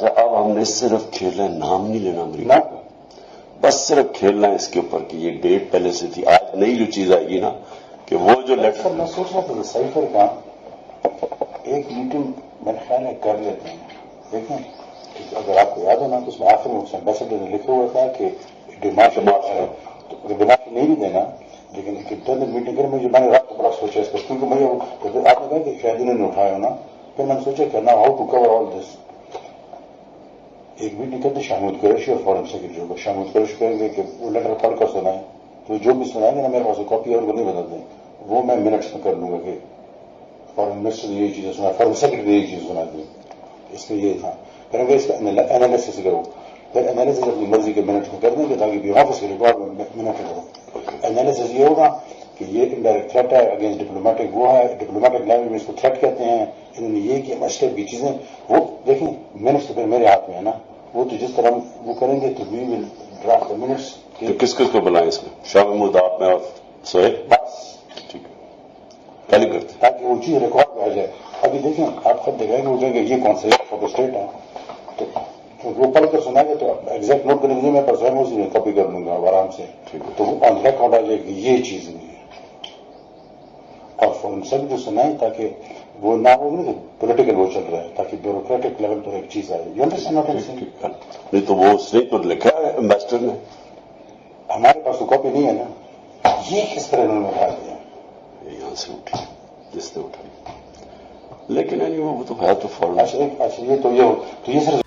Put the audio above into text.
ہے اب ہم نے صرف کھیلنا ہے، نام نہیں لینا امریکہ کا، بس صرف کھیلنا ہے اس کے اوپر کہ یہ ڈیٹ پہلے سے تھی. آج نئی جو چیز آئے گی نا کہ وہ جو لیٹر میں سوچ رہا تھا کہ سائفر کا ایک میٹنگ میرے خیال ہے کر لیتے ہیں. دیکھیں اگر آپ کو یاد ہے نا تو اس میں آخر میں ایمبیسڈر نے لکھا ہوا تھا کہ ڈیمارش نہیں بھی دینا لیکن ایک انٹرنل میٹنگ کریں. مجھے میں نے رات کو بڑا سوچا اس کا کیونکہ مجھے آپ نے کہا کہ شاید انہوں نے اٹھایا نا پھر میں نے سوچا کرنا ہاؤ ٹو کور آل دس. ایک میٹنگ کرتے شاہمود قریشی اور فارن سیکرٹری ہوگا. شاہمود قریشی کہیں گے کہ وہ لیٹر پڑھ کر سنائیں تو جو بھی سنائیں گے نا میرے پاس کاپی اور وہ نہیں بدل دیں وہ میں منٹس میں کر لوں گا کہ فارن منسٹر نے یہی چیزیں سنا فارن سیکرٹری نے یہی چیز سنا دی اس میں یہ تھا. پھر ہم اس کا انالیسس کرو پھر انالیسس اپنی مرضی کے منٹ میں کر دیں گے تاکہ بھی آفس کے ریکارڈ میں منٹ کرو. انالیسس یہ ہوگا کہ یہ انڈائریکٹ تھریٹ ہے اگینسٹ ڈپلومیٹک وہ ہے ڈپلومیٹک لینگویج میں اس کو تھریٹ کہتے ہیں انہوں نے یہ کیا مسٹر کی چیزیں وہ دیکھیں منٹس تو پھر میرے ہاتھ میں ہے نا وہ تو جس طرح وہ کریں گے تو وی ول ڈرافٹ منٹس. تو کس کو بلائیں اس میں؟ شاہ محمود آپ میں اور سہیل بس ٹھیک ہے پہلے کرتے تاکہ وہ چیز ریکارڈ میں آ جائے. ابھی دیکھیں آپ خود دیکھیں گے وہ کہیں گے یہ کون سا فوٹو اسٹیٹ ہے تو وہ پڑھ کر سنا گے تو ایگزیکٹ نوٹ کریں گے میں پرسوں اسی میں کاپی کر لوں گا آرام سے تو وہ آن ریکارڈ آ جائے گی یہ چیز نہیں ہے. اور فورن سب جو سنائیں تاکہ وہ نہ ہو کہ پولیٹیکل وہ چل رہا ہے تاکہ بیوروکریٹک لیول پر ایک چیز آئے. یہ نہیں تو وہ اس نے تو لکھا ہے امبیسڈر نے ہمارے پاس تو کاپی نہیں ہے نا یہ کس طرح انہوں نے اٹھا دیا یہاں سے اٹھی جس نے اٹھائی لیکن وہ تو ہے تو فارن. اچھا یہ تو یہ صرف